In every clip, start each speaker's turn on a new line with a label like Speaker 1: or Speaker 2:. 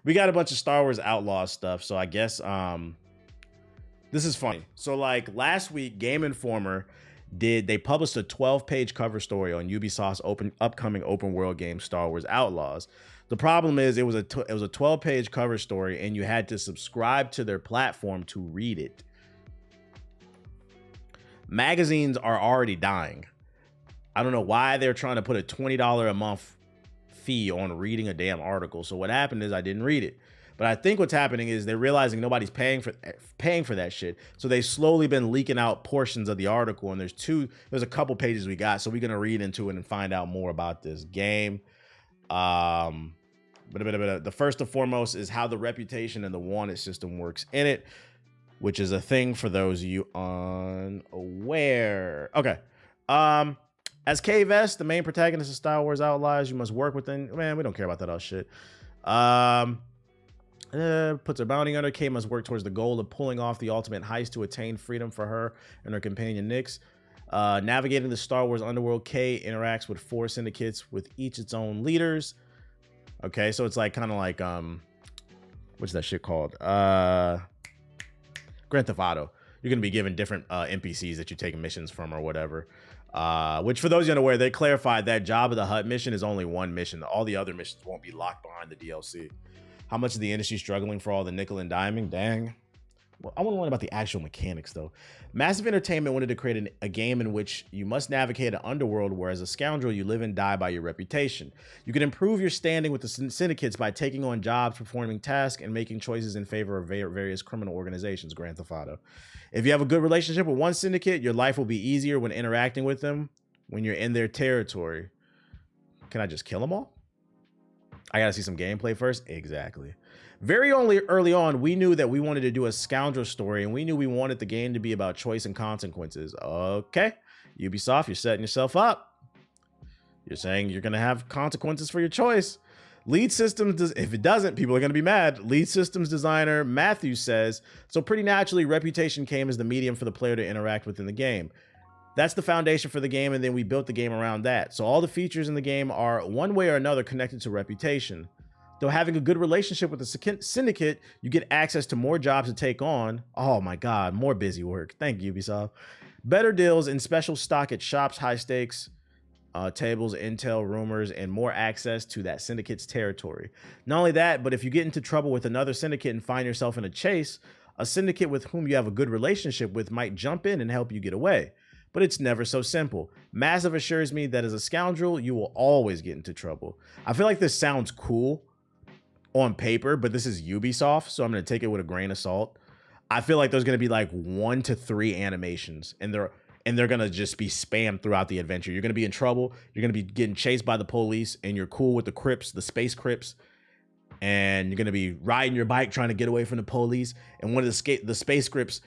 Speaker 1: We got a bunch of Star Wars Outlaws stuff, so I guess this is funny. So like last week, Game Informer they published a 12-page cover story on Ubisoft's upcoming open world game Star Wars Outlaws. The problem is it was a 12-page cover story and you had to subscribe to their platform to read it. Magazines are already dying. I don't know why they're trying to put a $20 a month fee on reading a damn article. So what happened is I didn't read it. But I think what's happening is they're realizing nobody's paying for that shit. So they've slowly been leaking out portions of the article. And there's a couple pages we got. So we're going to read into it and find out more about this game. But the first and foremost is how the reputation and the wanted system works in it, which is a thing for those of you unaware. Okay. As Kay Vest, the main protagonist of Star Wars Outlaws, you must work within. Man, we don't care about that all shit. Puts a bounty on her. Kay must work towards the goal of pulling off the ultimate heist to attain freedom for her and her companion Nix. Navigating the Star Wars underworld, Kay interacts with 4 syndicates with each its own leaders. Okay, so it's like kind of like what's that shit called? Grand Theft Auto. You're gonna be given different NPCs that you take missions from or whatever. Which for those you unaware, they clarified that Jabba the Hutt mission is only one mission. All the other missions won't be locked behind the DLC. How much is the industry struggling for all the nickel and diming? Dang. Well, I want to learn about the actual mechanics, though. Massive Entertainment wanted to create a game in which you must navigate an underworld where, as a scoundrel, you live and die by your reputation. You can improve your standing with the syndicates by taking on jobs, performing tasks, and making choices in favor of various criminal organizations, Grand Theft Auto. If you have a good relationship with one syndicate, your life will be easier when interacting with them when you're in their territory. Can I just kill them all? I gotta see some gameplay first. Exactly. Very early on, we knew that we wanted to do a scoundrel story, and we knew we wanted the game to be about choice and consequences. Okay, Ubisoft, you're setting yourself up. You're saying you're gonna have consequences for your choice. Lead Systems, if it doesn't, people are gonna be mad. Lead Systems designer Matthew says, so pretty naturally, reputation came as the medium for the player to interact with in the game. That's the foundation for the game, and then we built the game around that. So all the features in the game are one way or another connected to reputation. Though having a good relationship with the syndicate, you get access to more jobs to take on. Oh my God, more busy work. Thank you, Ubisoft. Better deals and special stock at shops, high stakes, tables, intel, rumors, and more access to that syndicate's territory. Not only that, but if you get into trouble with another syndicate and find yourself in a chase, a syndicate with whom you have a good relationship with might jump in and help you get away. But it's never so simple. Massive assures me that as a scoundrel, you will always get into trouble. I feel like this sounds cool on paper, but this is Ubisoft, so I'm going to take it with a grain of salt. I feel like there's going to be like 1 to 3 animations, and they're going to just be spammed throughout the adventure. You're going to be in trouble. You're going to be getting chased by the police, and you're cool with the Crips, the Space Crips, and you're going to be riding your bike trying to get away from the police. And one of the Space Crips,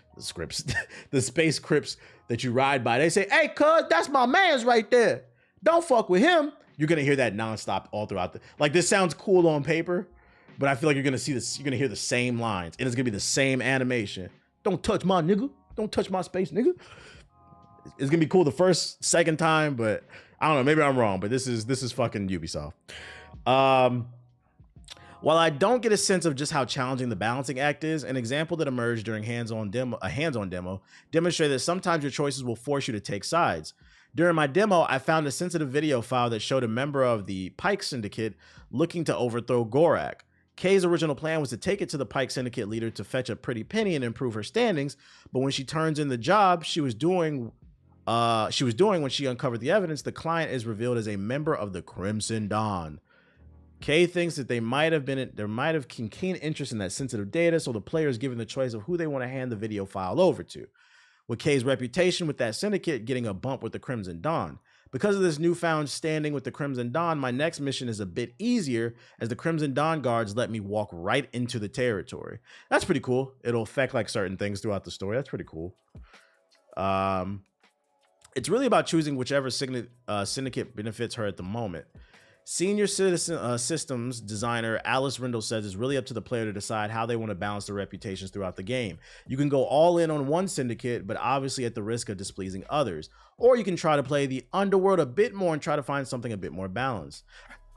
Speaker 1: the Space Crips that you ride by, they say, "Hey, cuz, that's my man's right there. Don't fuck with him." You're going to hear that nonstop all throughout like, this sounds cool on paper, but I feel like you're going to see this. You're going to hear the same lines, and it's going to be the same animation. "Don't touch my nigga. Don't touch my space, nigga." It's going to be cool the second time, but I don't know. Maybe I'm wrong, but this is fucking Ubisoft. While I don't get a sense of just how challenging the balancing act is, an example that emerged during a hands-on demo demonstrated that sometimes your choices will force you to take sides. During my demo, I found a sensitive video file that showed a member of the Pike Syndicate looking to overthrow Gorak. Kay's original plan was to take it to the Pike Syndicate leader to fetch a pretty penny and improve her standings, but when she turns in the job she was doing when she uncovered the evidence, the client is revealed as a member of the Crimson Dawn. Kay thinks that there might have keen interest in that sensitive data, so the player is given the choice of who they want to hand the video file over to. With Kay's reputation with that syndicate getting a bump with the Crimson Dawn. Because of this newfound standing with the Crimson Dawn, my next mission is a bit easier, as the Crimson Dawn guards let me walk right into the territory. That's pretty cool. It'll affect like certain things throughout the story. That's pretty cool. It's really about choosing whichever syndicate benefits her at the moment. Senior systems designer Alice Rindle says it's really up to the player to decide how they want to balance their reputations throughout the game. You can go all in on one syndicate, but obviously at the risk of displeasing others. Or you can try to play the underworld a bit more and try to find something a bit more balanced.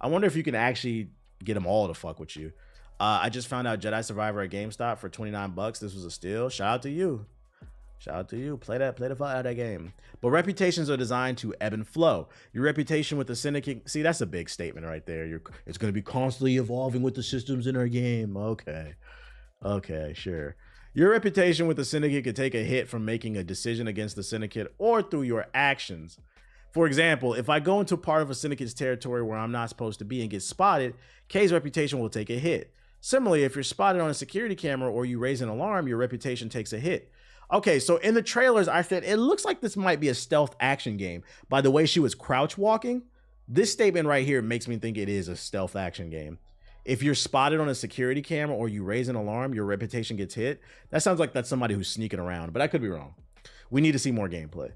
Speaker 1: I wonder if you can actually get them all to fuck with you. I just found out Jedi Survivor at GameStop for 29 bucks. This was a steal. Shout out to you. Shout out to you. Play the fuck out of that game. But reputations are designed to ebb and flow. Your reputation with the Syndicate, see, that's a big statement right there. It's going to be constantly evolving with the systems in our game. Okay, sure. Your reputation with the Syndicate could take a hit from making a decision against the Syndicate or through your actions. For example, if I go into part of a Syndicate's territory where I'm not supposed to be and get spotted, Kay's reputation will take a hit. Similarly, if you're spotted on a security camera or you raise an alarm, your reputation takes a hit. Okay, so in the trailers, I said, it looks like this might be a stealth action game. By the way she was crouch walking, this statement right here makes me think it is a stealth action game. If you're spotted on a security camera or you raise an alarm, your reputation gets hit. That sounds like that's somebody who's sneaking around, but I could be wrong. We need to see more gameplay.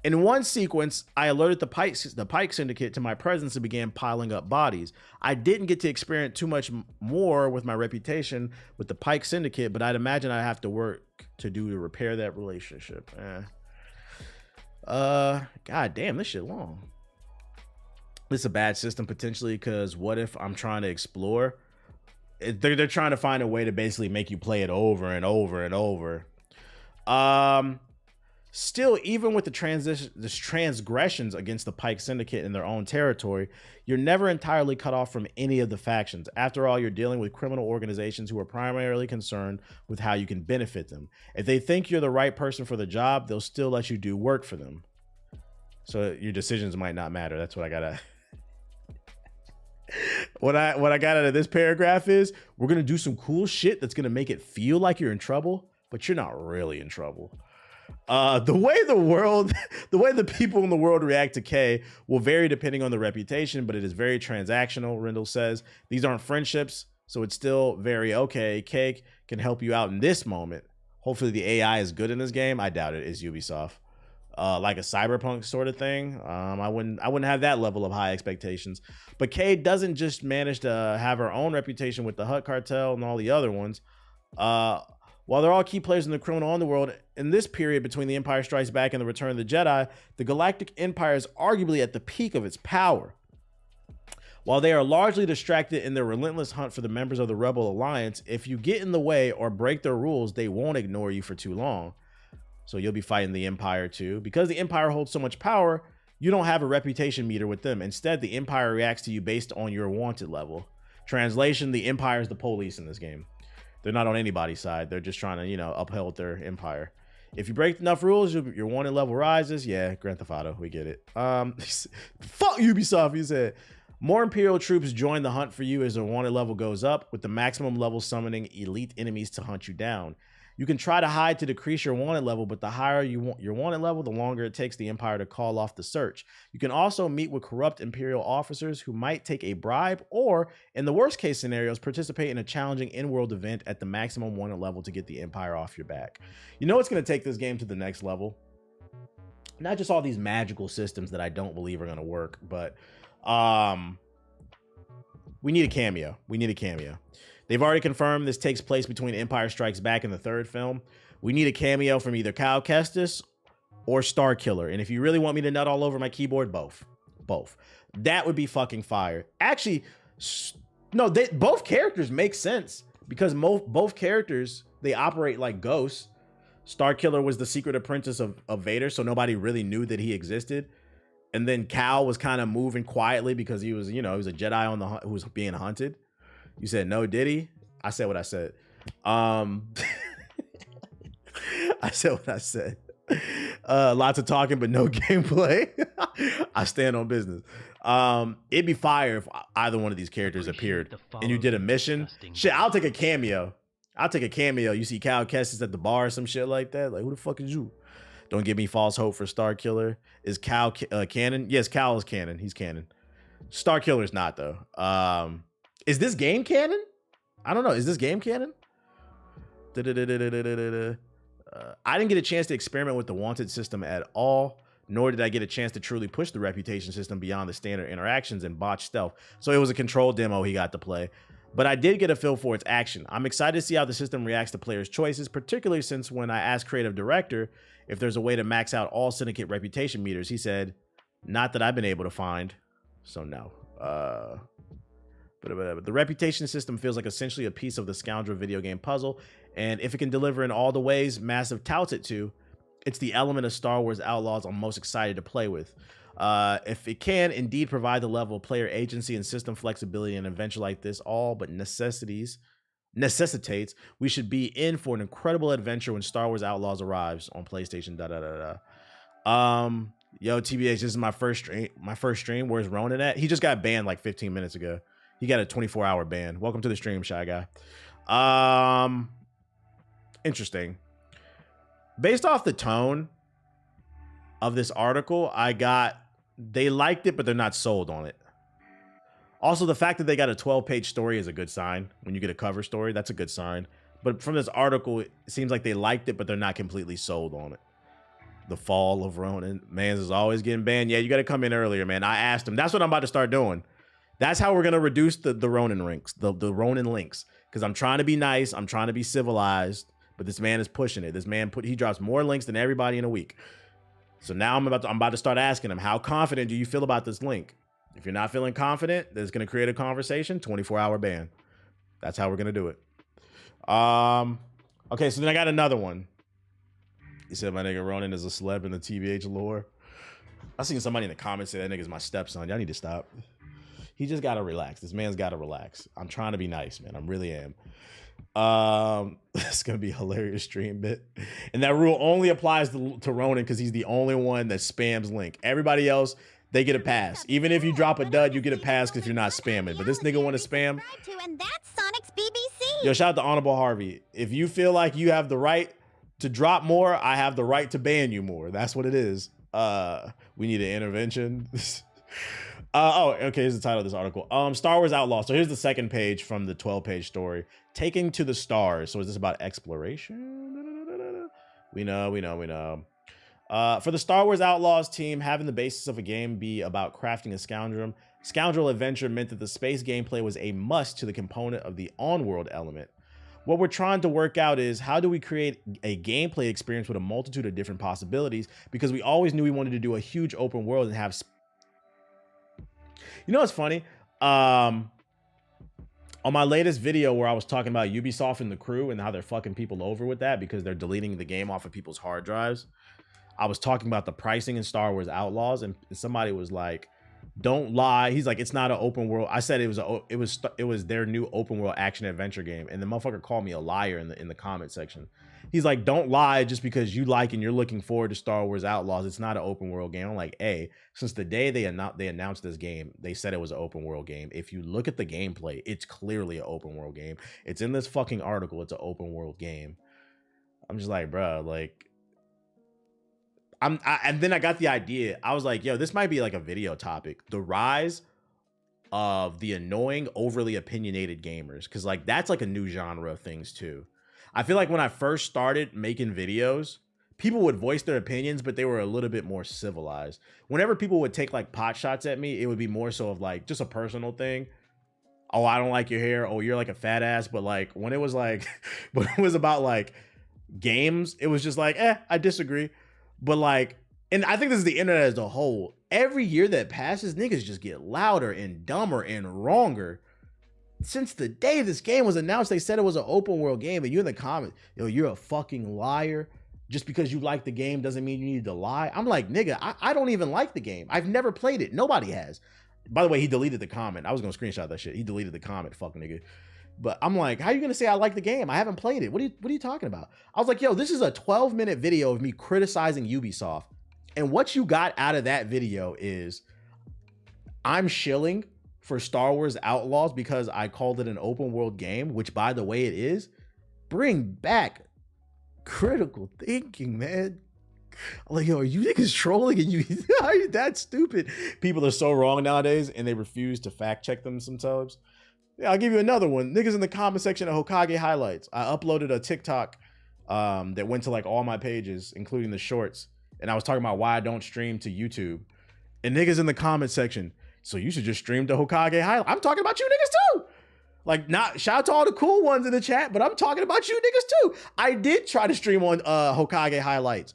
Speaker 1: In one sequence, I alerted the Pike Syndicate to my presence and began piling up bodies. I didn't get to experience too much more with my reputation with the Pike Syndicate, but I'd imagine I'd have to work to repair that relationship. God damn, this shit long. This is a bad system potentially, because what if I'm trying to explore? They're trying to find a way to basically make you play it over and over and over. Still, even with the transgressions against the Pike Syndicate in their own territory, you're never entirely cut off from any of the factions. After all, you're dealing with criminal organizations who are primarily concerned with how you can benefit them. If they think you're the right person for the job, they'll still let you do work for them. So your decisions might not matter. That's what I gotta... What I got out of this paragraph is, we're gonna do some cool shit that's gonna make it feel like you're in trouble, but you're not really in trouble. The way the people in the world react to Kay will vary depending on the reputation, but it is very transactional, Rendell says. These aren't friendships, so it's still very okay. Kay can help you out in this moment. Hopefully the AI is good in this game. I doubt it is Ubisoft. Like a cyberpunk sort of thing. I wouldn't have that level of high expectations. But Kay doesn't just manage to have her own reputation with the Hutt cartel and all the other ones. While they're all key players in the criminal underworld, in this period between The Empire Strikes Back and The Return of the Jedi, the Galactic Empire is arguably at the peak of its power. While they are largely distracted in their relentless hunt for the members of the Rebel Alliance, if you get in the way or break their rules, they won't ignore you for too long. So you'll be fighting the Empire too. Because the Empire holds so much power, you don't have a reputation meter with them. Instead, the Empire reacts to you based on your wanted level. Translation, the Empire is the police in this game. They're not on anybody's side. They're just trying to, uphold their empire. If you break enough rules, your wanted level rises. Yeah, Grand Theft Auto, we get it. Fuck Ubisoft, he said. More Imperial troops join the hunt for you as their wanted level goes up, with the maximum level summoning elite enemies to hunt you down. You can try to hide to decrease your wanted level, but the higher you want your wanted level, the longer it takes the Empire to call off the search. You can also meet with corrupt Imperial officers who might take a bribe or, in the worst case scenarios, participate in a challenging in-world event at the maximum wanted level to get the Empire off your back. You know what's going to take this game to the next level? Not just all these magical systems that I don't believe are going to work, but we need a cameo. We need a cameo. They've already confirmed this takes place between Empire Strikes Back and the third film. We need a cameo from either Cal Kestis or Starkiller. And if you really want me to nut all over my keyboard, both. Both. That would be fucking fire. Actually, no, both characters make sense because both characters, they operate like ghosts. Starkiller was the secret apprentice of Vader, so nobody really knew that he existed. And then Cal was kind of moving quietly because he was, he was a Jedi who was being hunted. You said no, did he? I said what I said. I said what I said. Lots of talking, but no gameplay. I stand on business. It'd be fire if either one of these characters appeared and you did a mission. Shit, I'll take a cameo. I'll take a cameo. You see Cal Kestis at the bar or some shit like that. Like, who the fuck is you? Don't give me false hope for Starkiller. Is Cal canon? Yes, Cal is canon. He's canon. Starkiller's not, though. Is this game canon? I don't know. Is this game canon? I didn't get a chance to experiment with the wanted system at all, nor did I get a chance to truly push the reputation system beyond the standard interactions and botched stealth. So it was a controlled demo he got to play. But I did get a feel for its action. I'm excited to see how the system reacts to players' choices, particularly since when I asked creative director if there's a way to max out all Syndicate reputation meters, he said, not that I've been able to find. So no. But the reputation system feels like essentially a piece of the Scoundrel video game puzzle, and if it can deliver in all the ways Massive touts it to, it's the element of Star Wars Outlaws I'm most excited to play with. If it can indeed provide the level of player agency and system flexibility in an adventure like this, all but necessitates, we should be in for an incredible adventure when Star Wars Outlaws arrives on PlayStation. Yo, TBH, this is my first stream. Where's Ronan at? He just got banned like 15 minutes ago. He got a 24-hour ban. Welcome to the stream, Shy Guy. Interesting. Based off the tone of this article, they liked it, but they're not sold on it. Also, the fact that they got a 12-page story is a good sign. When you get a cover story, that's a good sign. But from this article, it seems like they liked it, but they're not completely sold on it. The fall of Ronan. Mans is always getting banned. Yeah, you got to come in earlier, man. I asked him. That's what I'm about to start doing. That's how we're going to reduce the Ronan links, the Ronan links. Because I'm trying to be nice. I'm trying to be civilized. But this man is pushing it. This man he drops more links than everybody in a week. So now I'm about to start asking him, how confident do you feel about this link? If you're not feeling confident, that's going to create a conversation, 24-hour ban. That's how we're going to do it. Okay, so then I got another one. He said my nigga Ronan is a celeb in the TBH lore. I seen somebody in the comments say that nigga's my stepson. Y'all need to stop. He just got to relax. This man's got to relax. I'm trying to be nice, man. I really am. It's going to be a hilarious stream bit. And that rule only applies to Ronan because he's the only one that spams link. Everybody else, they get a pass. Even if you drop a dud, you get a pass because you're not spamming. But this nigga want to spam.
Speaker 2: And that's Sonic's BBC.
Speaker 1: Yo, shout out to Honorable Harvey. If you feel like you have the right to drop more, I have the right to ban you more. That's what it is. We need an intervention. Okay, here's the title of this article. Star Wars Outlaws. So here's the second page from the 12-page story. Taking to the Stars. So is this about exploration? We know. For the Star Wars Outlaws team, having the basis of a game be about crafting a scoundrel adventure meant that the space gameplay was a must to the component of the on-world element. What we're trying to work out is how do we create a gameplay experience with a multitude of different possibilities, because we always knew we wanted to do a huge open world and have... You know what's funny? On my latest video where I was talking about Ubisoft and the crew and how they're fucking people over with that because they're deleting the game off of people's hard drives, I was talking about the pricing in Star Wars Outlaws, and somebody was like, don't lie. He's like, it's not an open world. I said it was their new open world action adventure game, and the motherfucker called me a liar in the comment section. He's like, don't lie just because you like and you're looking forward to Star Wars Outlaws. It's not an open world game. I'm like, hey, since the day they announced this game, they said it was an open world game. If you look at the gameplay, it's clearly an open world game. It's in this fucking article. It's an open world game. I'm just like, bro, like, and then I got the idea. I was like, yo, this might be like a video topic. The rise of the annoying, overly opinionated gamers. Because like that's like a new genre of things too. I feel like when I first started making videos, people would voice their opinions, but they were a little bit more civilized. Whenever people would take like pot shots at me, it would be more so of like just a personal thing. Oh, I don't like your hair. Oh, you're like a fat ass. But like when it was like, when it was about like games, it was just like, I disagree. But like, and I think this is the internet as a whole. Every year that passes, niggas just get louder and dumber and wronger. Since the day this game was announced, they said it was an open world game, and you in the comments, yo, you're a fucking liar. Just because you like the game doesn't mean you need to lie. I'm like, nigga, I don't even like the game. I've never played it. Nobody has. By the way, he deleted the comment. I was gonna screenshot that shit. He deleted the comment, fuck nigga. But I'm like, how are you gonna say I like the game? I haven't played it. What are you talking about? I was like, yo, this is a 12-minute video of me criticizing Ubisoft. And what you got out of that video is I'm shilling for Star Wars Outlaws because I called it an open world game, which by the way it is. Bring back critical thinking, man. I'm like, yo, are you niggas trolling and are you that stupid? People are so wrong nowadays and they refuse to fact check them themselves. Yeah, I'll give you another one. Niggas in the comment section of Hokage highlights. I uploaded a TikTok that went to like all my pages, including the shorts. And I was talking about why I don't stream to YouTube. And niggas in the comment section, so you should just stream to Hokage highlights. I'm talking about you niggas too. Like, not shout out to all the cool ones in the chat, but I'm talking about you niggas too. I did try to stream on Hokage highlights.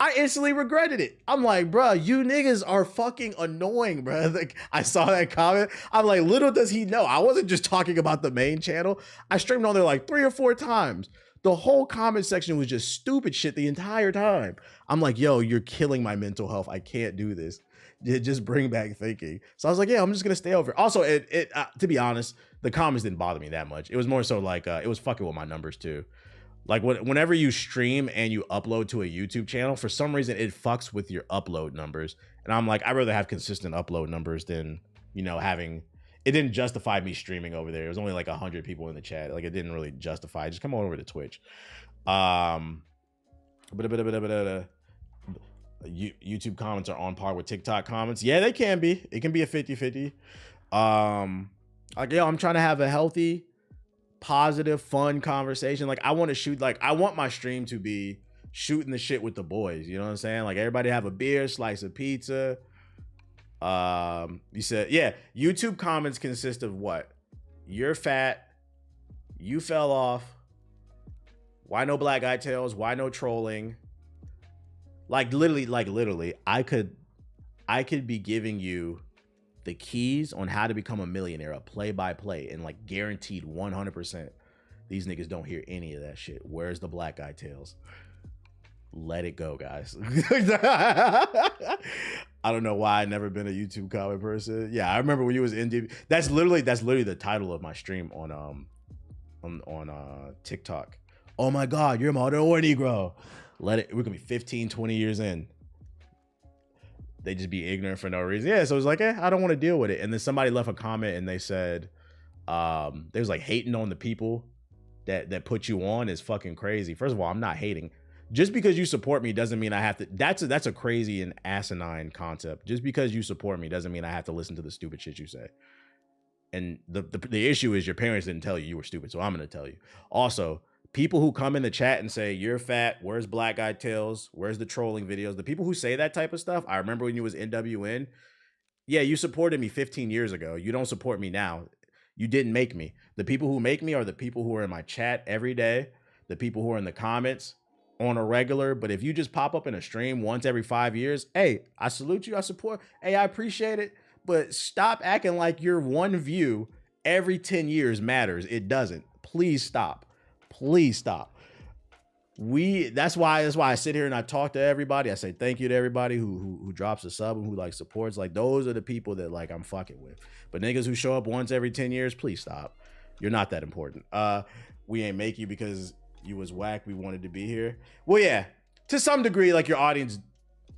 Speaker 1: I instantly regretted it. I'm like, bruh, you niggas are fucking annoying, bruh. Like, I saw that comment. I'm like, little does he know, I wasn't just talking about the main channel. I streamed on there like 3 or 4 times. The whole comment section was just stupid shit the entire time. I'm like, yo, you're killing my mental health. I can't do this. Just bring back thinking. So I was like, yeah, I'm just gonna stay over. Also, to be honest, the comments didn't bother me that much. It was more so like it was fucking with my numbers too. Like whenever you stream and you upload to a YouTube channel, for some reason it fucks with your upload numbers. And I'm like, I'd rather have consistent upload numbers than, having, it didn't justify me streaming over there. It was only like 100 people in the chat. Like it didn't really justify. Just come on over to Twitch. YouTube comments are on par with TikTok comments. Yeah, they can be. It can be a 50-50. Like, yo, I'm trying to have a healthy, positive, fun conversation. Like, I want to shoot, like, I want my stream to be shooting the shit with the boys. You know what I'm saying? Like, everybody have a beer, slice of pizza. You said, yeah, YouTube comments consist of what? You're fat. You fell off. Why no black guy tales? Why no trolling? Like literally, I could be giving you the keys on how to become a millionaire, a play-by-play, and like guaranteed 100%. These niggas don't hear any of that shit. Where's the black guy tales? Let it go, guys. I don't know why I never been a YouTube comment person. Yeah, I remember when you was in. That's literally the title of my stream on TikTok. Oh my God, you're modern or Negro. Let it. We're gonna be 15, 20 years in. They just be ignorant for no reason. Yeah, so it was like, I don't want to deal with it. And then somebody left a comment and they said, they was like hating on the people that put you on is fucking crazy. First of all, I'm not hating. Just because you support me doesn't mean I have to. That's a crazy and asinine concept. Just because you support me doesn't mean I have to listen to the stupid shit you say. And the issue is your parents didn't tell you were stupid, so I'm gonna tell you. Also, people who come in the chat and say, you're fat, where's black guy tales, where's the trolling videos, the people who say that type of stuff, I remember when you was NWN, yeah, you supported me 15 years ago. You don't support me now. You didn't make me. The people who make me are the people who are in my chat every day, the people who are in the comments on a regular. But if you just pop up in a stream once every 5 years, hey, I salute you, I support, hey, I appreciate it, but stop acting like your one view every 10 years matters. It doesn't. Please stop. Please stop. That's why I sit here and I talk to everybody. I say thank you to everybody who drops a sub and who like supports. Like, those are the people that like I'm fucking with. But niggas who show up once every 10 years, please stop. You're not that important. We ain't make you because you was whack. We wanted to be here. Well, yeah, to some degree, like your audience,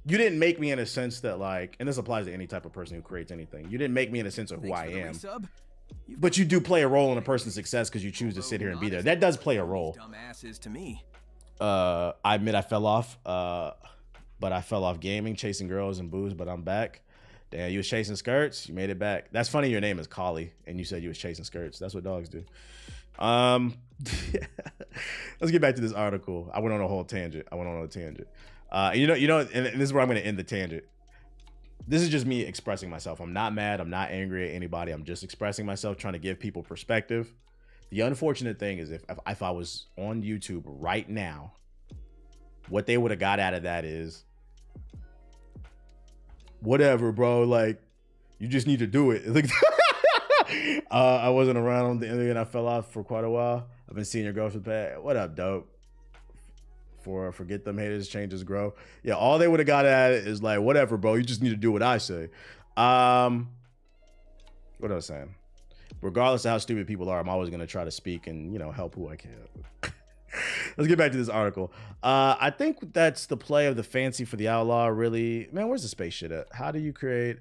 Speaker 1: you didn't make me in a sense that like, and this applies to any type of person who creates anything. You didn't make me in a sense of who I am. But you do play a role in a person's success because you choose to sit here and be there. That does play a role.
Speaker 3: Dumbasses to me.
Speaker 1: I admit I fell off, but I fell off gaming, chasing girls and booze, but I'm back. Damn, you was chasing skirts, you made it back. That's funny, your name is Collie, and you said you was chasing skirts. That's what dogs do. Let's get back to this article. I went on a whole tangent. You know, and this is where I'm going to end the tangent. This is just me expressing myself. I'm not mad. I'm not angry at anybody. I'm just expressing myself, trying to give people perspective. The unfortunate thing is if I was on YouTube right now, what they would have got out of that is, whatever, bro. Like, you just need to do it. Like, I wasn't around on the internet. I fell off for quite a while. I've been seeing your growth with that. What up, dope? Forget them haters, changes grow. Yeah, all they would have got at it is like, whatever, bro. You just need to do what I say. What I was saying. Regardless of how stupid people are, I'm always gonna try to speak and, you know, help who I can. Let's get back to this article. I think that's the play of the fancy for the Outlaw. Really, man, where's the space shit at? How do you create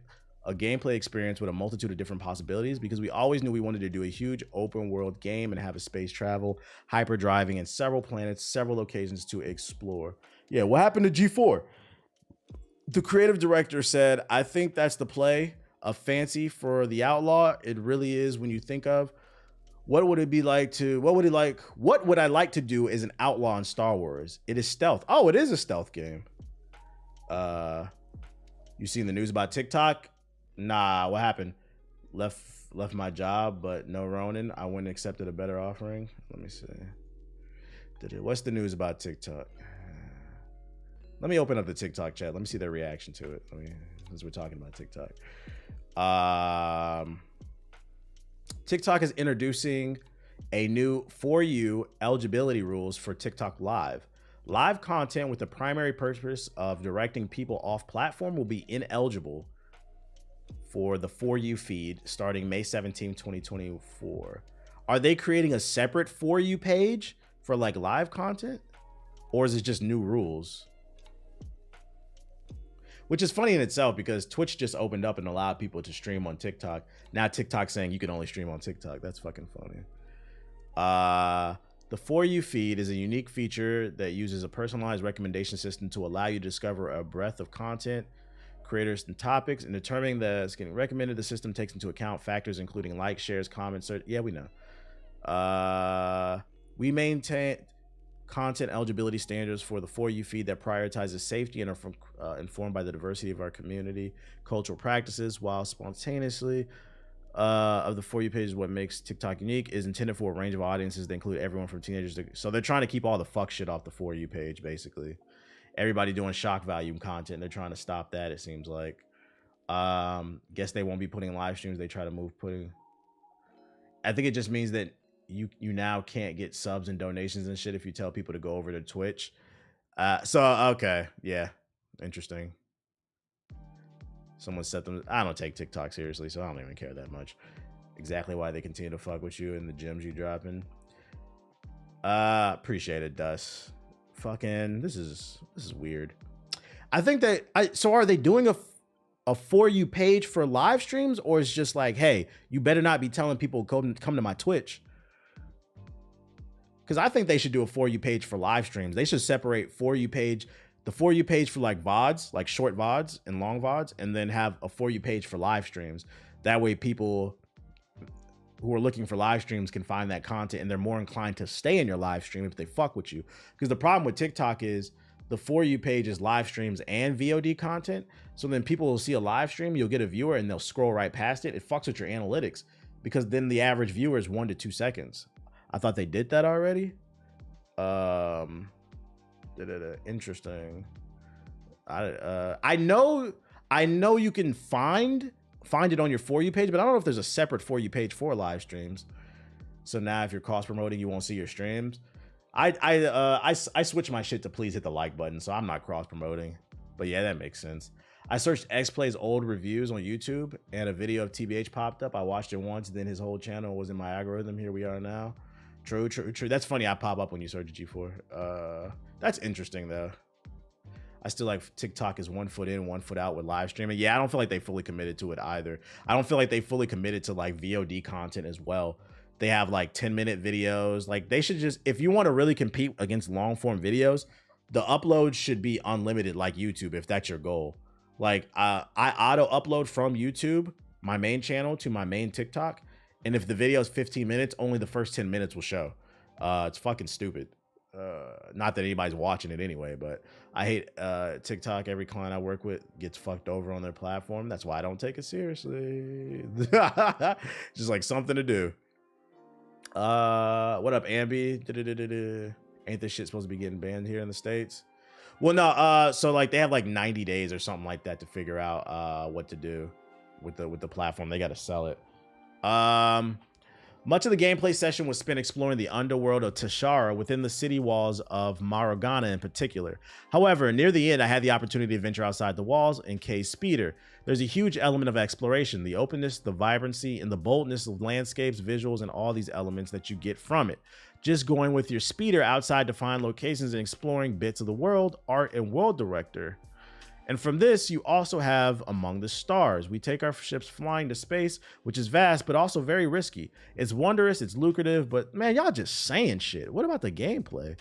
Speaker 1: a gameplay experience with a multitude of different possibilities? Because we always knew we wanted to do a huge open world game and have a space travel, hyper driving, and several planets, several locations to explore. Yeah, what happened to G4? The creative director said, I think that's the play of fancy for the Outlaw. It really is. When you think of what would I like to do as an outlaw in Star Wars? It is stealth. Oh, it is a stealth game. You seen the news about TikTok? Nah, what happened? Left my job, but no Ronin. I went and accepted a better offering. Let me see. What's the news about TikTok? Let me open up the TikTok chat. Let me see their reaction to it. Since we're talking about TikTok. TikTok is introducing a new For You eligibility rules for TikTok Live. Live content with the primary purpose of directing people off platform will be ineligible for the For You feed starting May 17, 2024. Are they creating a separate For You page for like live content? Or is it just new rules? Which is funny in itself because Twitch just opened up and allowed people to stream on TikTok. Now TikTok's saying you can only stream on TikTok. That's fucking funny. The For You feed is a unique feature that uses a personalized recommendation system to allow you to discover a breadth of content, creators, and topics. In determining that's getting recommended, the system takes into account factors including likes, shares, comments. Yeah, we know. We maintain content eligibility standards for the For You feed that prioritizes safety and are informed by the diversity of our community, cultural practices, while spontaneously of the For You page is what makes TikTok unique, is intended for a range of audiences that include everyone from teenagers to... So they're trying to keep all the fuck shit off the For You page, basically. Everybody doing shock value content, they're trying to stop that, it seems like. Guess they won't be putting live streams. They try to move putting... I think it just means that you now can't get subs and donations and shit if you tell people to go over to Twitch. Okay, yeah, interesting. Someone set them... I don't take TikTok seriously, so I don't even care that much. Exactly why they continue to fuck with you and the gems you dropping. Appreciate it, Dust. Fucking, this is weird. I think that... So are they doing a For You page for live streams, or it's just like, hey, you better not be telling people come to my Twitch? Because I think they should do a For You page for live streams. They should separate For You page, the For You page for like VODs, like short VODs and long VODs, and then have a For You page for live streams. That way people who are looking for live streams can find that content and they're more inclined to stay in your live stream if they fuck with you. Because the problem with TikTok is the For You page is live streams and VOD content. So then people will see a live stream, you'll get a viewer and they'll scroll right past it. It fucks with your analytics because then the average viewer is 1 to 2 seconds. I thought they did that already. Interesting. I know you can find it on your For You page, but I don't know if there's a separate For You page for live streams. So now if you're cross promoting, you won't see your streams. I switch my shit to please hit the like button, so I'm not cross promoting. But yeah, that makes sense. I searched XPlay's old reviews on YouTube and a video of TBH popped up. I watched it once, then his whole channel was in my algorithm. Here we are now. True. That's funny. I pop up when you search G4. That's interesting though. I still like TikTok is 1 foot in, 1 foot out with live streaming. Yeah, I don't feel like they fully committed to it either. I don't feel like they fully committed to like VOD content as well. They have like 10-minute videos. Like they should just, if you want to really compete against long form videos, the upload should be unlimited like YouTube if that's your goal. Like I auto upload from YouTube, my main channel, to my main TikTok. And if the video is 15 minutes, only the first 10 minutes will show. It's fucking stupid. Not that anybody's watching it anyway, but I hate TikTok. Every client I work with gets fucked over on their platform. That's why I don't take it seriously. Just like something to do. What up, Ambi? Ain't this shit supposed to be getting banned here in the States? Well, no. So like they have like 90 days or something like that to figure out what to do with the platform. They got to sell it. Much of the gameplay session was spent exploring the underworld of Tashara within the city walls of Maragana in particular. However, near the end, I had the opportunity to venture outside the walls in Kay's speeder. There's a huge element of exploration, the openness, the vibrancy, and the boldness of landscapes, visuals, and all these elements that you get from it. Just going with your speeder outside to find locations and exploring bits of the world, art, and world director. And from this, you also have Among the Stars. We take our ships flying to space, which is vast, but also very risky. It's wondrous, it's lucrative, but man, y'all just saying shit. What about the gameplay?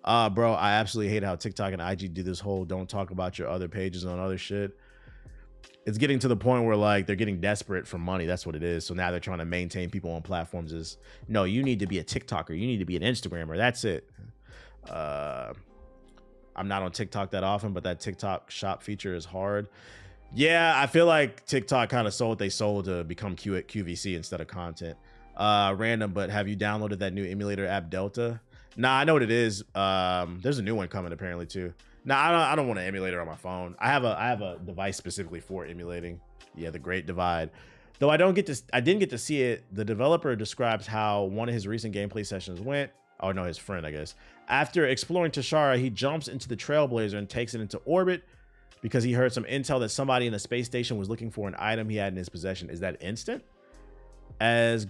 Speaker 1: Bro, I absolutely hate how TikTok and IG do this whole don't talk about your other pages on other shit. It's getting to the point where like they're getting desperate for money. That's what it is. So now they're trying to maintain people on platforms is, no, you need to be a TikToker. You need to be an Instagrammer. That's it. I'm not on TikTok that often, but that TikTok shop feature is hard. Yeah, I feel like TikTok kind of sold they sold to become QVC instead of content. Random, but have you downloaded that new emulator app Delta? Nah, I know what it is. There's a new one coming apparently too. No, I don't want to emulate it on my phone. I have a device specifically for emulating. Yeah, the Great Divide. Though I didn't get to see it. The developer describes how one of his recent gameplay sessions went. Oh no, his friend, I guess. After exploring Tashara, he jumps into the Trailblazer and takes it into orbit because he heard some intel that somebody in the space station was looking for an item he had in his possession. Is that instant? As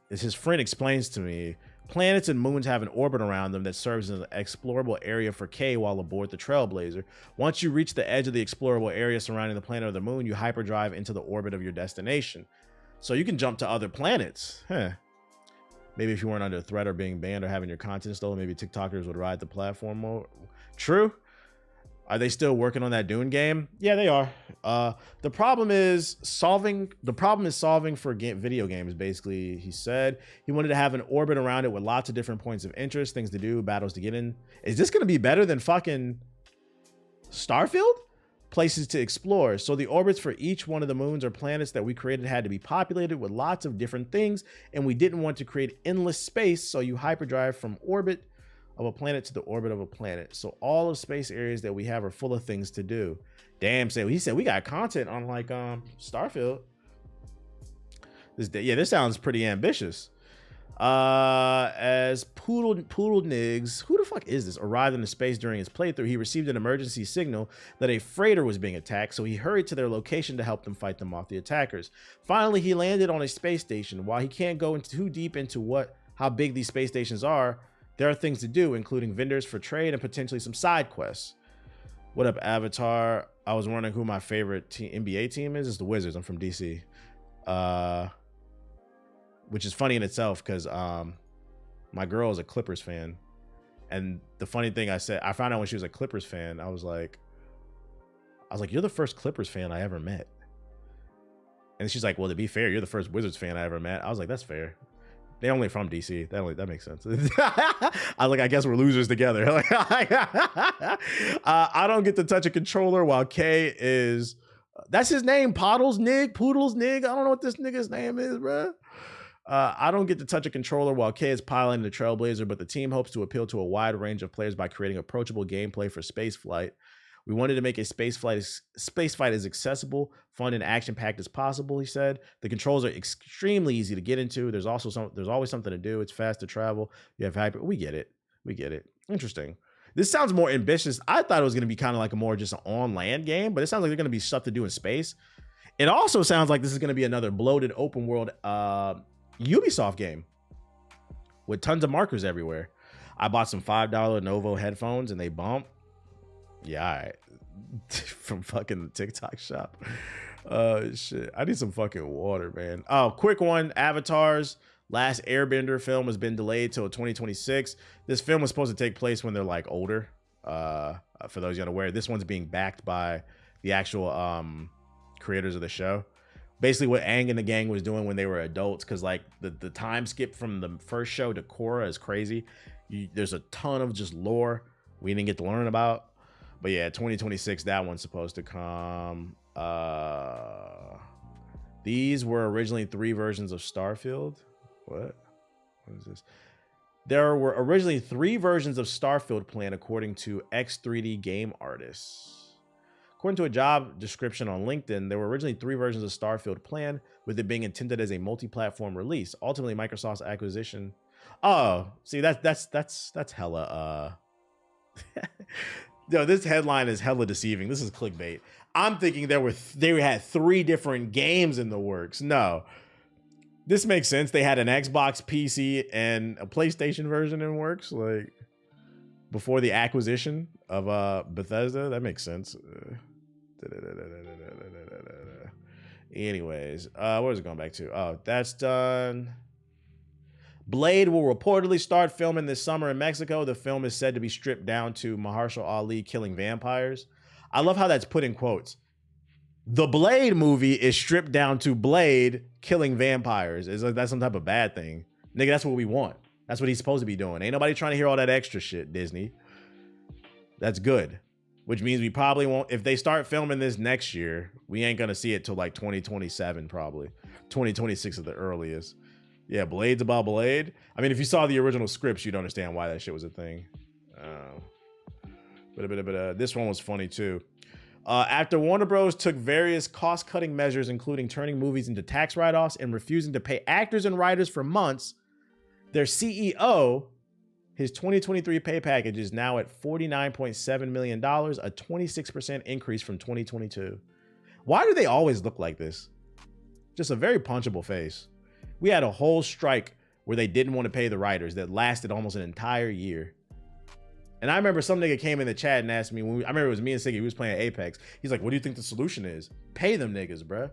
Speaker 1: his friend explains to me, planets and moons have an orbit around them that serves as an explorable area for K while aboard the Trailblazer. Once you reach the edge of the explorable area surrounding the planet or the moon, you hyperdrive into the orbit of your destination. So you can jump to other planets. Huh. Maybe if you weren't under threat or being banned or having your content stolen, maybe TikTokers would ride the platform more. True. Are they still working on that Dune game? Yeah, they are. The problem is solving for video games, basically. He said he wanted to have an orbit around it with lots of different points of interest, things to do, battles to get in. Is this going to be better than fucking Starfield? Places to explore. So the orbits for each one of the moons or planets that we created had to be populated with lots of different things, and we didn't want to create endless space, so you hyperdrive from orbit of a planet to the orbit of a planet. So all of space areas that we have are full of things to do. Damn, so he said we got content on like Starfield. This sounds pretty ambitious. As Poodle Niggs, who the fuck is this, arrived into space during his playthrough, he received an emergency signal that a freighter was being attacked, so he hurried to their location to help them fight them off the attackers. Finally, he landed on a space station. While he can't go too deep into how big these space stations are, there are things to do, including vendors for trade and potentially some side quests. What up, Avatar? I was wondering who my favorite NBA team is. It's the Wizards. I'm from DC. Which is funny in itself because my girl is a Clippers fan. And the funny thing I found out when she was a Clippers fan, I was like, you're the first Clippers fan I ever met. And she's like, well, to be fair, you're the first Wizards fan I ever met. I was like, that's fair. They're only from DC. That makes sense. I was like, I guess we're losers together. I don't get to touch a controller while K is. That's his name, Poodles Nig. I don't know what this nigga's name is, bro. I don't get to touch a controller while K is piloting the Trailblazer, but the team hopes to appeal to a wide range of players by creating approachable gameplay for spaceflight. We wanted to make a spaceflight as accessible, fun, and action-packed as possible, he said. The controls are extremely easy to get into. There's always something to do. It's fast to travel. You have hyper. We get it. Interesting. This sounds more ambitious. I thought it was going to be kind of like a more just an on-land game, but it sounds like there's going to be stuff to do in space. It also sounds like this is going to be another bloated open-world Ubisoft game with tons of markers everywhere. I bought some $5 Novo headphones, and they bump. Yeah, all right. From fucking the TikTok shop. Shit. I need some fucking water, man. Oh, quick one. Avatar's Last Airbender film has been delayed till 2026. This film was supposed to take place when they're like older. For those unaware, this one's being backed by the actual creators of the show. Basically what Aang and the gang was doing when they were adults, because like the time skip from the first show to Korra is crazy. There's a ton of just lore we didn't get to learn about. But yeah, 2026, that one's supposed to come. These were originally 3 versions of Starfield. What is this? There were originally 3 versions of Starfield planned, according to X3D game artists. According to a job description on LinkedIn, there were originally 3 versions of Starfield planned, with it being intended as a multi-platform release. Ultimately, Microsoft's acquisition. Oh, see, that's hella. Yo, this headline is hella deceiving. This is clickbait. I'm thinking they had 3 different games in the works. No, this makes sense. They had an Xbox, PC, and a PlayStation version in works, like before the acquisition of Bethesda. That makes sense. Anyways, what is it going back to? Oh, that's done. Blade will reportedly start filming this summer in Mexico. The film is said to be stripped down to Mahershala Ali killing vampires. I love how that's put in quotes. The Blade movie is stripped down to Blade killing vampires. Is like that's some type of bad thing. Nigga, that's what we want. That's what he's supposed to be doing. Ain't nobody trying to hear all that extra shit, Disney. That's good. Which means we probably won't, if they start filming this next year, we ain't gonna see it till like 2027 probably. 2026 at the earliest. Yeah, Blade's about Blade. I mean, if you saw the original scripts, you'd understand why that shit was a thing. But this one was funny too. After Warner Bros. Took various cost-cutting measures, including turning movies into tax write-offs and refusing to pay actors and writers for months, their CEO, his 2023 pay package is now at $49.7 million, a 26% increase from 2022. Why do they always look like this? Just a very punchable face. We had a whole strike where they didn't want to pay the writers that lasted almost an entire year. And I remember some nigga came in the chat and asked me, I remember it was me and Siggy, we was playing Apex. He's like, what do you think the solution is? Pay them niggas, bruh.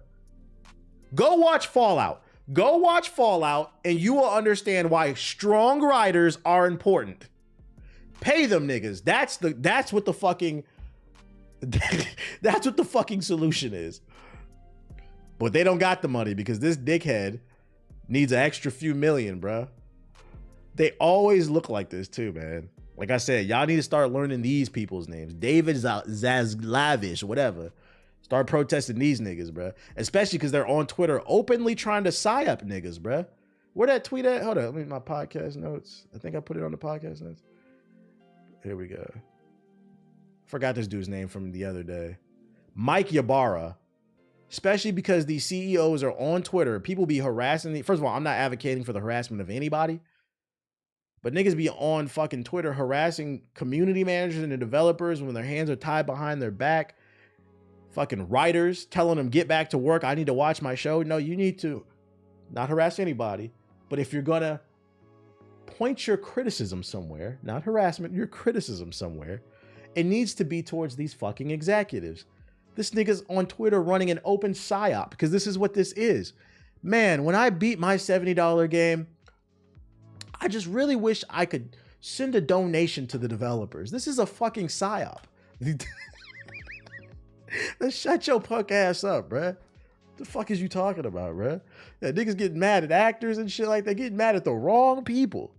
Speaker 1: Go watch Fallout. Go watch Fallout and you will understand why strong writers are important. Pay them niggas. That's what the fucking that's what the fucking solution is. But they don't got the money because this dickhead needs an extra few million, bruh. They always look like this too, man. Like I said, y'all need to start learning these people's names. David Zaslavish, whatever. Start protesting these niggas, bruh. Especially because they're on Twitter openly trying to psyop niggas, bruh. Where that tweet at? Hold on, let me my podcast notes. I think I put it on the podcast notes. Here we go. Forgot this dude's name from the other day. Mike Ybarra. Especially because these CEOs are on Twitter. People be harassing. First of all, I'm not advocating for the harassment of anybody. But niggas be on fucking Twitter harassing community managers and the developers when their hands are tied behind their back. Fucking writers telling them, get back to work. I need to watch my show. No, you need to not harass anybody. But if you're going to point your criticism somewhere, not harassment, your criticism somewhere, it needs to be towards these fucking executives. This nigga's on Twitter running an open psyop because this is what this is. Man, when I beat my $70 game, I just really wish I could send a donation to the developers. This is a fucking psyop. Let's shut your punk ass up, bruh. The fuck is you talking about, bruh? Yeah, niggas getting mad at actors and shit like that. Getting mad at the wrong people.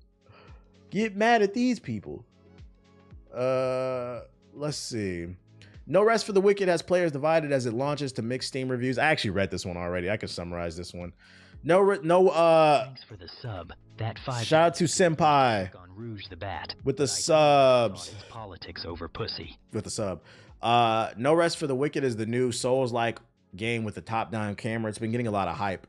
Speaker 1: Get mad at these people. Let's see. No Rest for the Wicked has players divided as it launches to mixed Steam reviews. I actually read this one already. I could summarize this one. Thanks for the sub. That shout out to Senpai on Rouge the Bat with the subs. Politics over pussy with the sub. No Rest for the Wicked is the new Souls-like game with the top-down camera. It's been getting a lot of hype.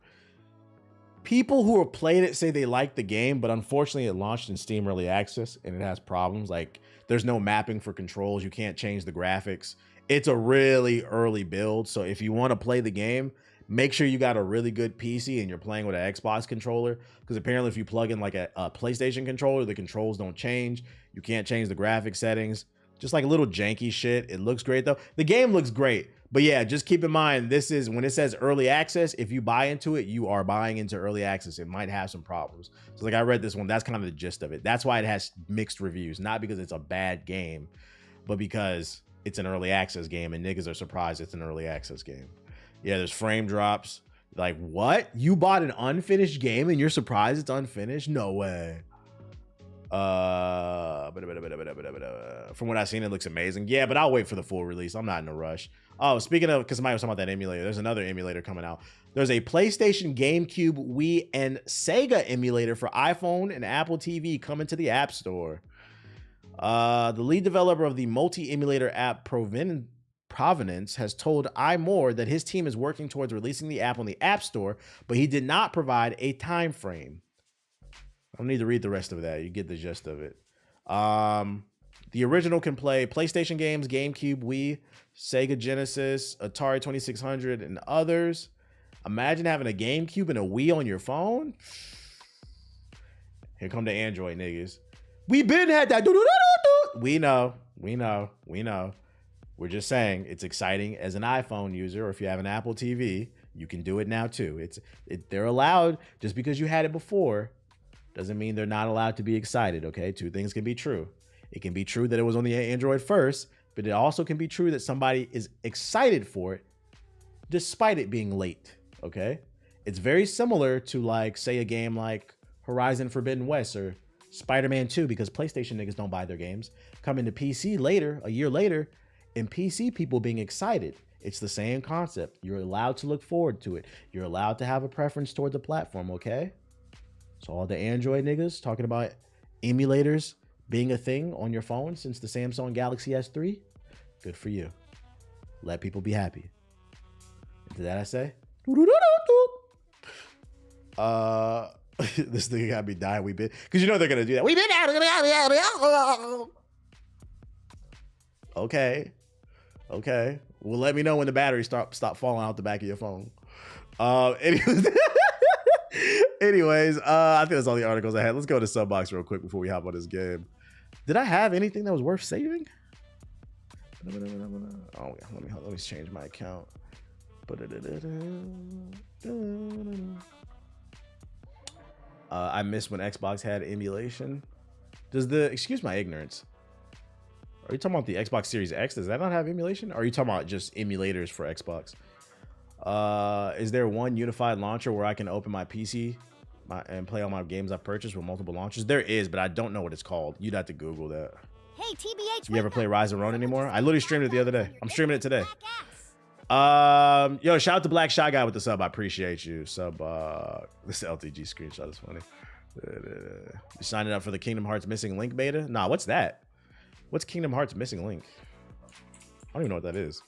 Speaker 1: People who have played it say they like the game, but unfortunately it launched in Steam Early Access and it has problems. Like there's no mapping for controls. You can't change the graphics. It's a really early build. So if you want to play the game, make sure you got a really good PC and you're playing with an Xbox controller, because apparently if you plug in like a PlayStation controller, the controls don't change. You can't change the graphic settings. Just like a little janky shit. It looks great though. The game looks great. But yeah, just keep in mind, this is when it says early access, if you buy into it, you are buying into early access. It might have some problems. So like I read this one, that's kind of the gist of it. That's why it has mixed reviews, not because it's a bad game, but because it's an early access game and niggas are surprised it's an early access game. Yeah, there's frame drops. Like, what? You bought an unfinished game and you're surprised it's unfinished? No way. From what I've seen, it looks amazing. Yeah, but I'll wait for the full release. I'm not in a rush. Oh, speaking of, because somebody was talking about that emulator, there's another emulator coming out. There's a PlayStation, GameCube, Wii, and Sega emulator for iPhone and Apple TV coming to the App Store. The lead developer of the multi-emulator app Provenance has told iMore that his team is working towards releasing the app on the App Store, but he did not provide a time frame. I don't need to read the rest of that. You get the gist of it. The original can play PlayStation games, GameCube, Wii, Sega Genesis, Atari 2600, and others. Imagine having a GameCube and a Wii on your phone. Here come the Android niggas. We been had that. We know. We're just saying it's exciting as an iPhone user, or if you have an Apple TV, you can do it now too. They're allowed. Just because you had it before doesn't mean they're not allowed to be excited, okay? Two things can be true. It can be true that it was on the Android first, but it also can be true that somebody is excited for it despite it being late, okay? It's very similar to, like, say a game like Horizon Forbidden West or Spider-Man 2, because PlayStation niggas don't buy their games, coming to PC later, a year later, and PC people being excited. It's the same concept. You're allowed to look forward to it. You're allowed to have a preference towards the platform, okay? So all the Android niggas talking about emulators being a thing on your phone since the Samsung Galaxy S3. Good for you. Let people be happy. Did that I say? This thing got me dying. We been, because you know they're gonna do that. We been out. Okay. Well, let me know when the battery stop falling out the back of your phone. Anyways, I think that's all the articles I had. Let's go to Subbox real quick before we hop on this game. Did I have anything that was worth saving? Oh, let me change my account. I miss when Xbox had emulation. Excuse my ignorance. Are you talking about the Xbox Series X? Does that not have emulation? Or are you talking about just emulators for Xbox? Is there one unified launcher where I can open my PC and play all my games I've purchased with multiple launchers? There is, but I don't know what it's called. You'd have to Google that.
Speaker 2: Hey, TBH.
Speaker 1: You ever play Rise of Ronin anymore? I literally streamed it the other day. I'm streaming it today. Yo, shout out to Black Shy Guy with the sub. I appreciate you. This LTG screenshot is funny. You signing up for the Kingdom Hearts Missing Link beta? Nah, what's that? What's Kingdom Hearts Missing Link? I don't even know what that is.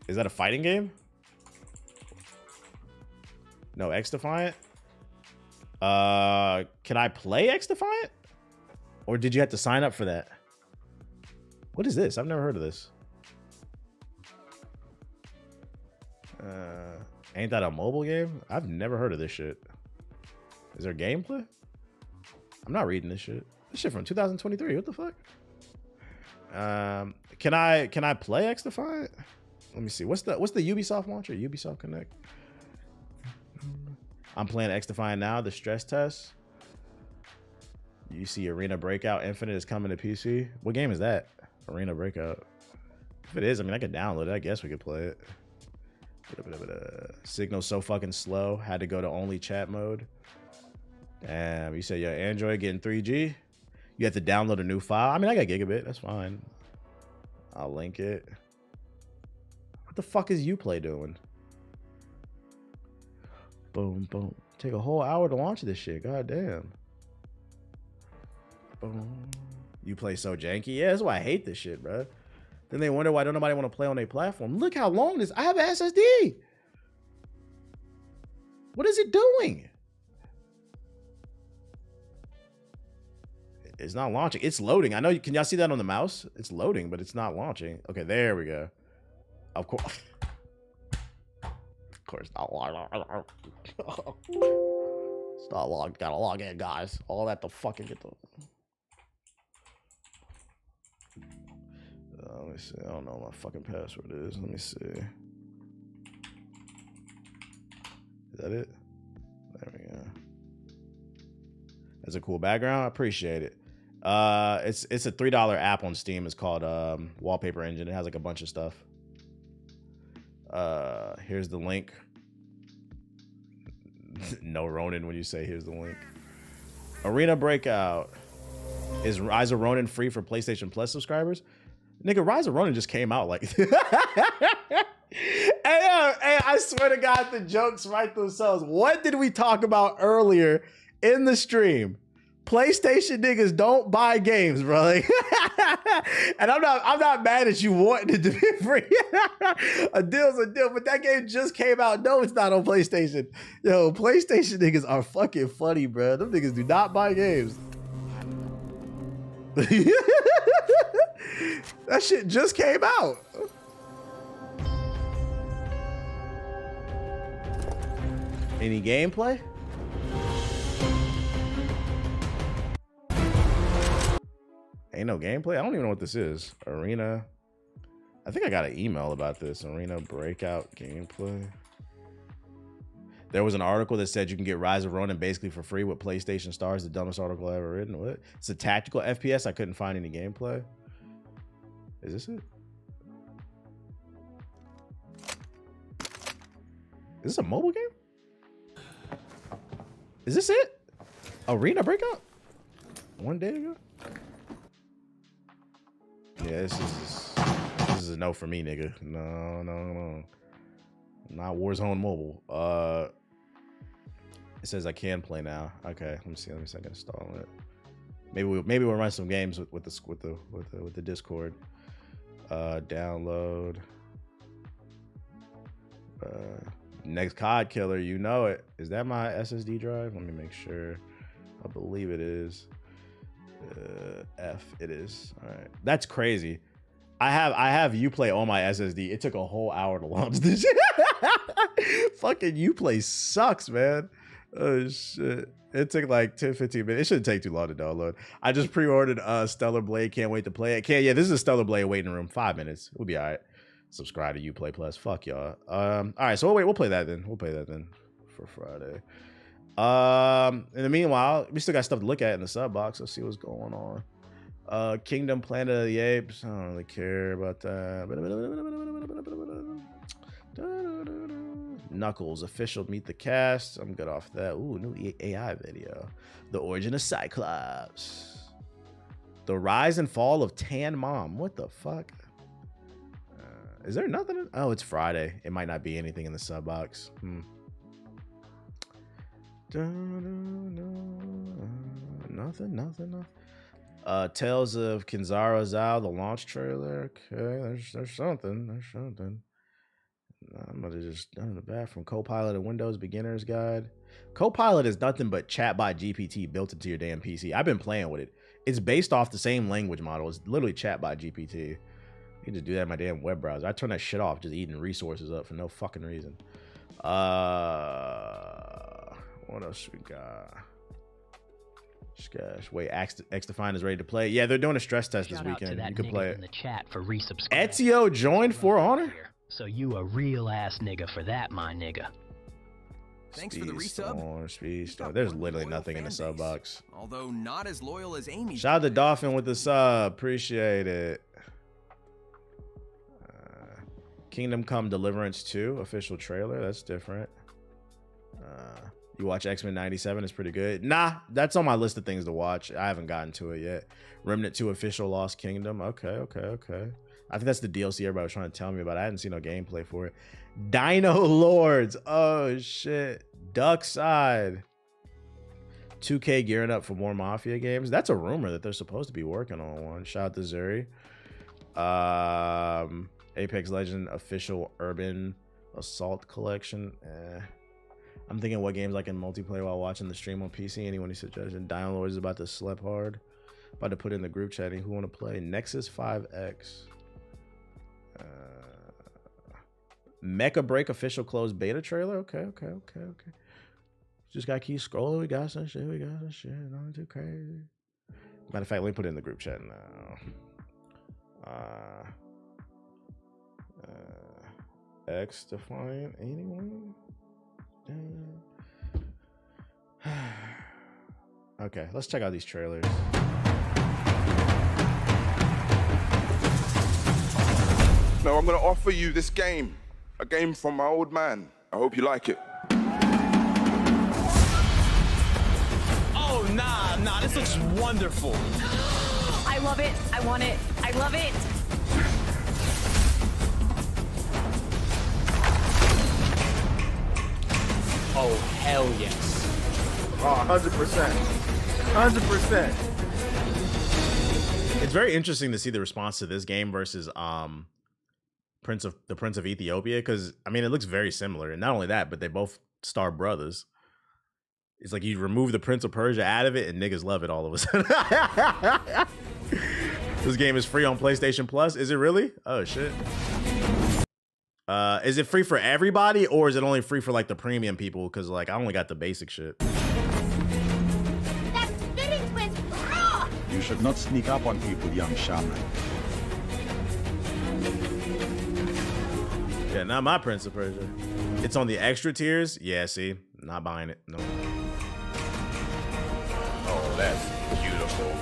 Speaker 1: Is that a fighting game? No, X Defiant? Can I play X Defiant? Or did you have to sign up for that? What is this? I've never heard of this. Ain't that a mobile game? I've never heard of this shit. Is there gameplay? I'm not reading this shit. This shit from 2023. What the fuck? Can I play X Defiant? Let me see. What's the Ubisoft launcher? Ubisoft Connect. I'm playing X Defiant now. The stress test. You see Arena Breakout Infinite is coming to PC. What game is that? Arena Breakout. If it is, I mean, I could download it. I guess we could play it. Signal's so fucking slow. Had to go to only chat mode. Damn, you said your Android getting 3G? You have to download a new file? I mean, I got gigabit. That's fine. I'll link it. What the fuck is Uplay doing? Boom, boom. Take a whole hour to launch this shit. God damn. Boom. Uplay so janky. Yeah, that's why I hate this shit, bro. Then they wonder why don't nobody want to play on their platform. Look how long this. I have an SSD. What is it doing? It's not launching. It's loading. I know. Can y'all see that on the mouse? It's loading, but it's not launching. Okay, there we go. Of course. Of course, not logged. It's not logged. Gotta log in, guys. All that to fucking get the. Let me see. I don't know what my fucking password is. Let me see. Is that it? There we go. That's a cool background. I appreciate it. It's a $3 app on Steam. It's called Wallpaper Engine. It has like a bunch of stuff. Here's the link. No Ronin when you say here's the link. Arena Breakout. Is Rise of Ronin free for PlayStation Plus subscribers? Nigga, Rise of Ronin just came out like. Hey, I swear to God, the jokes write themselves. What did we talk about earlier in the stream? PlayStation niggas don't buy games, bro. Like, and I'm not mad at you wanting it to be free. A deal's a deal, but that game just came out. No, it's not on PlayStation. Yo, PlayStation niggas are fucking funny, bro. Them niggas do not buy games. That shit just came out. Any gameplay? Ain't no gameplay? I don't even know what this is. Arena. I think I got an email about this. Arena Breakout gameplay. There was an article that said you can get Rise of Ronin basically for free with PlayStation Stars. The dumbest article I ever written. What? It's a tactical FPS. I couldn't find any gameplay. Is this it? Is this a mobile game? Is this it? Arena Breakout? One day ago? Yeah, this is a no for me, nigga. No. Not Warzone Mobile. It says I can play now. Okay, let me see. Let me see if I can install it. maybe we'll run some games with the Discord. Download. Next COD killer, you know it. Is that my SSD drive? Let me make sure. I believe it is. F, it is. All right, that's crazy. I have Uplay on my SSD. It took a whole hour to launch this shit. Fucking Uplay sucks, man. Oh shit. It took like 10-15 minutes. It shouldn't take too long to download. I just pre-ordered Stellar Blade. Can't wait to play it. Yeah, this is a Stellar Blade waiting room. 5 minutes. We'll be all right. Subscribe to Uplay Plus. Fuck y'all. All right, so we'll play that then. We'll play that then for Friday. In the meanwhile, we still got stuff to look at in the sub box. Let's see what's going on. Kingdom, Planet of the Apes. I don't really care about that. Knuckles, official Meet the Cast. I'm good off that. Ooh, new AI video. The Origin of Cyclops. The Rise and Fall of Tan Mom. What the fuck? Is there nothing? Oh, it's Friday. It might not be anything in the sub box. Nothing. Tales of Kinzara Zao, the launch trailer. Okay, there's something. I'm gonna just done in the bathroom. Copilot and Windows Beginner's Guide. Copilot is nothing but chatbot GPT built into your damn PC. I've been playing with it. It's based off the same language model. It's literally chatbot GPT. You can just do that in my damn web browser. I turn that shit off, just eating resources up for no fucking reason. What else we got? Gosh, wait, X-Define is ready to play. Yeah, they're doing a stress test this weekend. You can play it.
Speaker 3: In the chat for resubscribe.
Speaker 1: Ezio joined For Honor.
Speaker 3: So you a real ass nigga for that, my nigga.
Speaker 4: Thanks for the resub.
Speaker 1: Speed. There's literally nothing in the sub box.
Speaker 4: Although not as loyal as Amy.
Speaker 1: Shout out to Dolphin with the sub. Appreciate it. Kingdom Come Deliverance 2 official trailer. That's different. You watch X-Men 97. It's pretty good. Nah, that's on my list of things to watch. I haven't gotten to it yet. Remnant 2 official Lost Kingdom. Okay. I think that's the DLC everybody was trying to tell me about. I hadn't seen no gameplay for it. Dino Lords. Oh shit. Duck Side. 2K gearing up for more Mafia games. That's a rumor that they're supposed to be working on one. Shout out to Zuri. Apex Legend official Urban Assault Collection. I'm thinking what games I can multiplayer while watching the stream on PC. Anyone who suggested Dino Lords is about to slap hard. About to put in the group chatting. Who want to play? Nexus 5X. Mecha Break official closed beta trailer. Okay. Just gotta keep scrolling. We got some shit. Nothing too crazy. Matter of fact, let me put it in the group chat now. X Defiant 81. Okay, let's check out these trailers.
Speaker 5: Now I'm going to offer you this game, a game from my old man. I hope you like it.
Speaker 6: Oh, nah, this looks wonderful.
Speaker 7: I love it. I want it. I love it.
Speaker 6: Oh, hell yes.
Speaker 8: Oh, 100%. 100%.
Speaker 1: It's very interesting to see the response to this game versus Prince of Ethiopia, because I mean it looks very similar, and not only that, but they both star brothers. It's like you remove the Prince of Persia out of it, and niggas love it all of a sudden. This game is free on PlayStation Plus. Is it really? Oh shit. Is it free for everybody, or is it only free for like the premium people? Because like I only got the basic shit.
Speaker 2: That spitting twist! Ah!
Speaker 9: You should not sneak up on people, young shaman.
Speaker 1: Yeah, not my Prince of Persia. It's on the extra tiers. Yeah, see, not buying it. No.
Speaker 5: Oh, that's beautiful.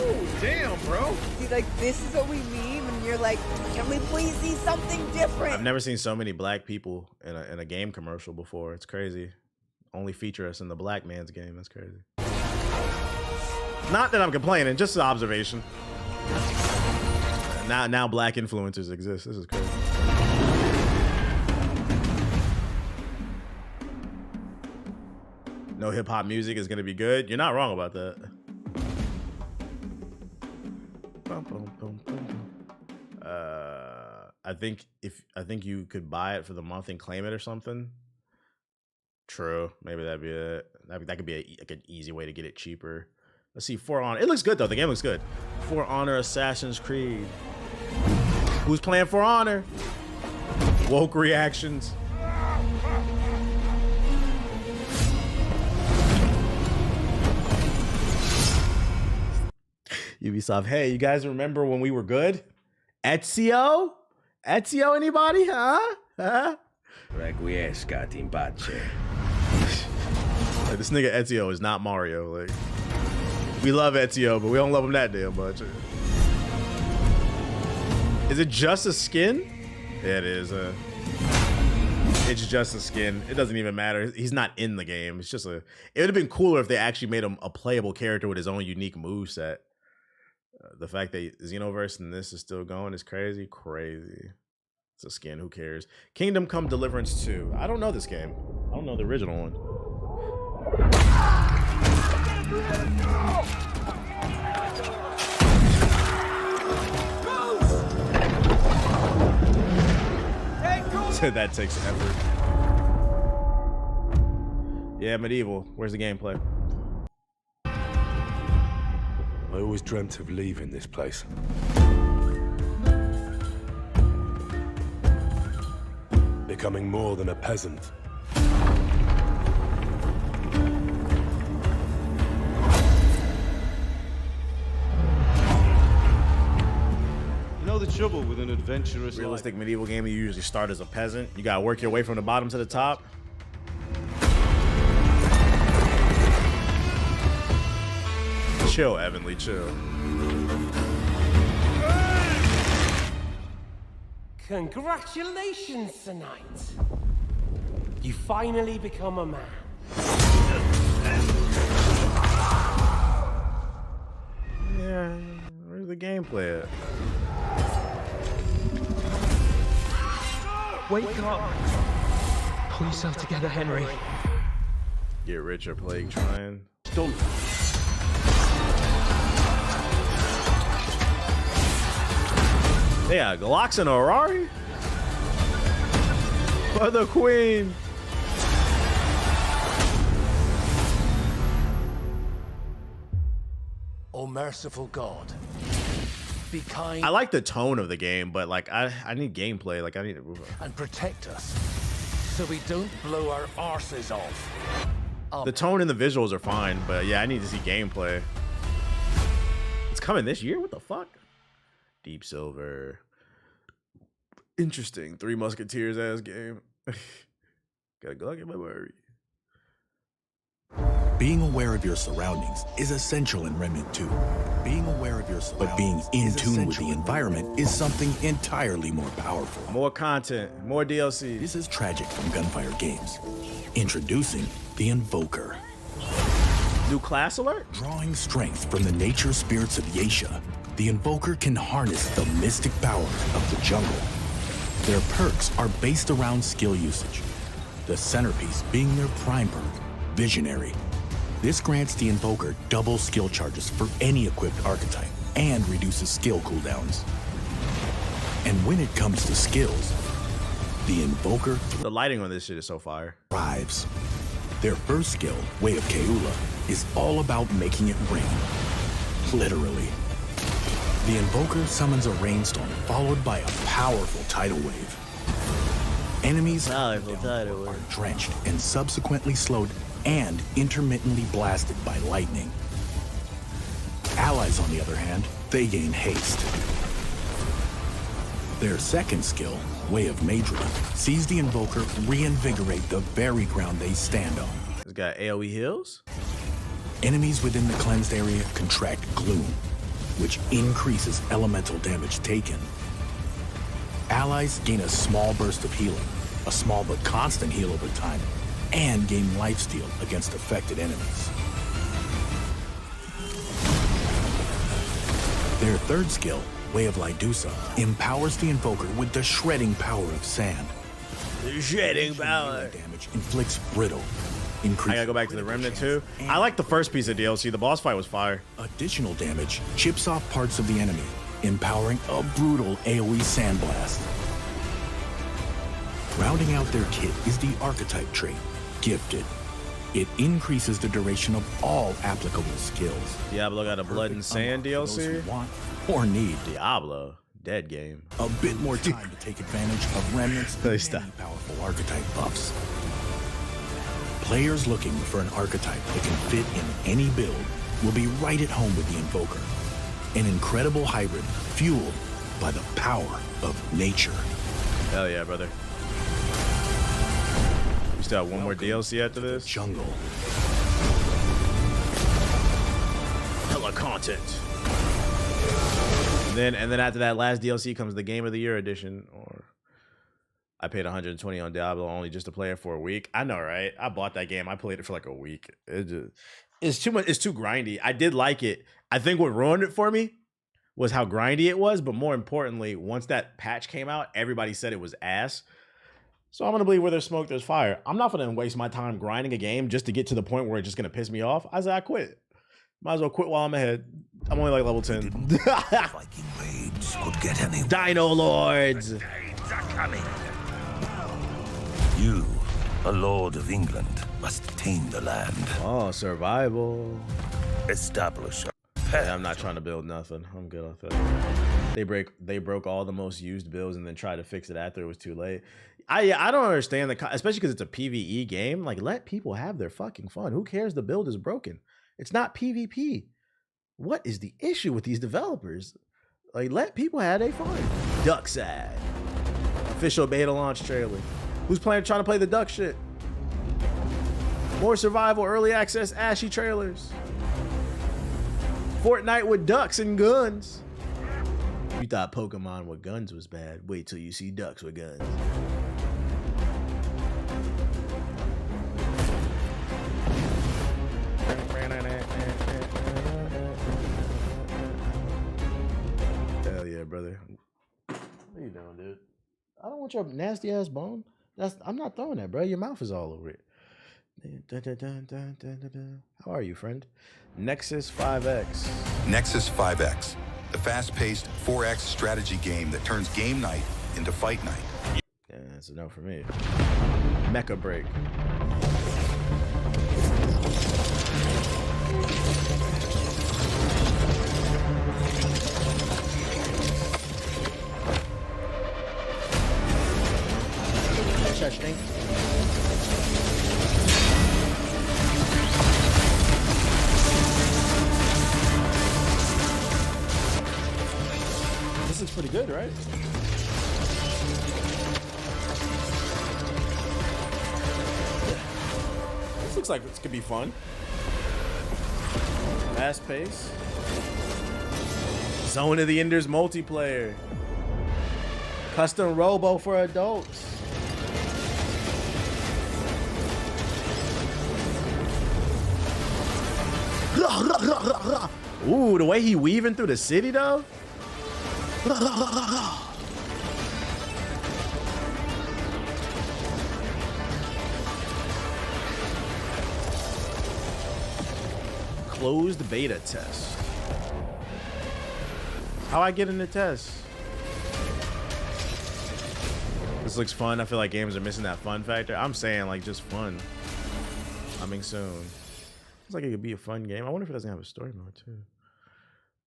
Speaker 8: Ooh, damn, bro.
Speaker 10: See, like, this is what we mean when you're like, can we please see something different?
Speaker 1: I've never seen so many black people in a game commercial before. It's crazy. Only feature us in the black man's game. That's crazy. Not that I'm complaining, just an observation. Now black influencers exist. This is crazy. No hip hop music is gonna be good. You're not wrong about that. I think you could buy it for the month and claim it or something. True, maybe that'd be it. That could be like an easy way to get it cheaper. Let's see, For Honor. It looks good though. The game looks good. For Honor, Assassin's Creed. Who's playing For Honor? Woke reactions. Ubisoft. Hey, you guys remember when we were good? Ezio? Ezio, anybody? Huh?
Speaker 11: Requiescat in pace.
Speaker 1: Like, this nigga Ezio is not Mario. Like, we love Ezio, but we don't love him that damn much. Is it just a skin? Yeah, it is. It's just a skin. It doesn't even matter. He's not in the game. It's just a. It would have been cooler if they actually made him a playable character with his own unique moveset. The fact that Xenoverse and this is still going is crazy. Crazy. It's a skin. Who cares? Kingdom Come Deliverance 2. I don't know this game. I don't know the original one. That takes effort. Yeah, Medieval. Where's the gameplay?
Speaker 12: I always dreamt of leaving this place. Becoming more than a peasant.
Speaker 13: You know the trouble with an adventurous
Speaker 1: realistic medieval game, you usually start as a peasant. You gotta work your way from the bottom to the top. Chill, Evanly, chill.
Speaker 14: Congratulations, Sir Knight. You finally become a man.
Speaker 1: Yeah, where's the gameplay at?
Speaker 3: Wake up! Pull yourself together, Henry.
Speaker 1: Get rich or plague trying.
Speaker 12: Don't.
Speaker 1: Yeah, Glocks and Ferrari for the queen.
Speaker 11: O merciful God, be kind.
Speaker 1: I like the tone of the game, but like I need gameplay. Like I need to
Speaker 11: and protect us so we don't blow our arses off.
Speaker 1: The tone and the visuals are fine, but yeah, I need to see gameplay. It's coming this year. What the fuck? Deep Silver. Interesting. Three Musketeers ass game. Gotta go get my worry.
Speaker 15: Being aware of your surroundings is essential in Remnant 2. Being aware of your surroundings, but being in tune with the environment is something entirely more powerful.
Speaker 1: More content, more DLC.
Speaker 15: This is Tragic from Gunfire Games. Introducing the Invoker.
Speaker 1: New class alert?
Speaker 15: Drawing strength from the nature spirits of Yesha, the Invoker can harness the mystic power of the jungle. Their perks are based around skill usage, the centerpiece being their prime perk, Visionary. This grants the Invoker double skill charges for any equipped archetype and reduces skill cooldowns. And when it comes to skills, the Invoker...
Speaker 1: The lighting on this shit is so fire.
Speaker 15: ...thrives. Their first skill, Way of Keula, is all about making it rain. Literally. The Invoker summons a rainstorm followed by a powerful tidal wave. Enemies are drenched and subsequently slowed and intermittently blasted by lightning. Allies, on the other hand, they gain haste. Their second skill, Way of Madra, sees the Invoker reinvigorate the very ground they stand on.
Speaker 1: It's got AoE heals?
Speaker 15: Enemies within the cleansed area contract Gloom, which increases elemental damage taken. Allies gain a small burst of healing, a small but constant heal over time, and gain lifesteal against affected enemies. Their third skill, Way of Lydusa, empowers the Invoker with the shredding power of sand.
Speaker 1: The shredding power.
Speaker 15: Damage inflicts brittle, increase.
Speaker 1: I gotta go back to the Remnant too. I like the first piece of DLC. The boss fight was fire.
Speaker 15: Additional damage chips off parts of the enemy, empowering a brutal AoE sandblast. Rounding out their kit is the archetype trait, Gifted. It increases the duration of all applicable skills.
Speaker 1: Diablo got a Blood and Sand DLC?
Speaker 15: Want or need.
Speaker 1: Diablo. Dead game.
Speaker 15: A bit more time to take advantage of Remnant's many powerful archetype buffs. Players looking for an archetype that can fit in any build will be right at home with the Invoker. An incredible hybrid fueled by the power of nature.
Speaker 1: Hell yeah, brother. We still have one more DLC after this.
Speaker 15: Jungle.
Speaker 1: Hella content. And then after that last DLC comes the Game of the Year edition. Or I paid 120 on Diablo only just to play it for a week. I know, right? I bought that game. I played it for like a week. It's too much. It's too grindy. I did like it. I think what ruined it for me was how grindy it was. But more importantly, once that patch came out, everybody said it was ass. So I'm gonna believe where there's smoke, there's fire. I'm not gonna waste my time grinding a game just to get to the point where it's just gonna piss me off. I said I quit. Might as well quit while I'm ahead. I'm only like level 10.
Speaker 16: Viking raids could get any.
Speaker 1: Dino Lords.
Speaker 16: You, a lord of England, must tame the land.
Speaker 1: Oh, survival.
Speaker 16: Establish a
Speaker 1: yeah, I'm not trying to build nothing. I'm good off that. They broke all the most used builds and then tried to fix it after it was too late. I don't understand especially because it's a PvE game. Like, let people have their fucking fun. Who cares the build is broken? It's not PvP. What is the issue with these developers? Like, let people have their fun. Duckside. Official beta launch trailer. Who's trying to play the duck shit? More survival, early access, ashy trailers. Fortnite with ducks and guns. You thought Pokemon with guns was bad. Wait till you see ducks with guns. Hell yeah, brother. What are you doing, dude? I don't want your nasty ass bone. I'm not throwing that, bro. Your mouth is all over it. How are you, friend? Nexus 5X.
Speaker 17: Nexus 5X, the fast-paced 4X strategy game that turns game night into fight night.
Speaker 1: Yeah, that's a no for me. Mecha Break. This looks pretty good, right? This looks like this could be fun. Fast pace. Zone of the Enders multiplayer. Custom robo for adults. Ooh, the way he weaving through the city though. Closed beta test. How I get in the test? This looks fun. I feel like games are missing that fun factor. I'm saying like just fun. Coming soon. Looks like it could be a fun game. I wonder if it doesn't have a story mode too.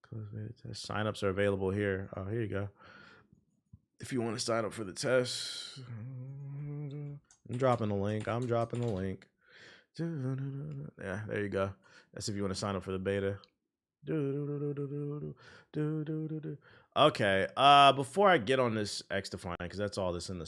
Speaker 1: Closed beta test. Signups are available here. Oh, here you go. If you want to sign up for the test, I'm dropping the link. Yeah, there you go. That's if you want to sign up for the beta. Okay. Before I get on this X Define, because that's all this in the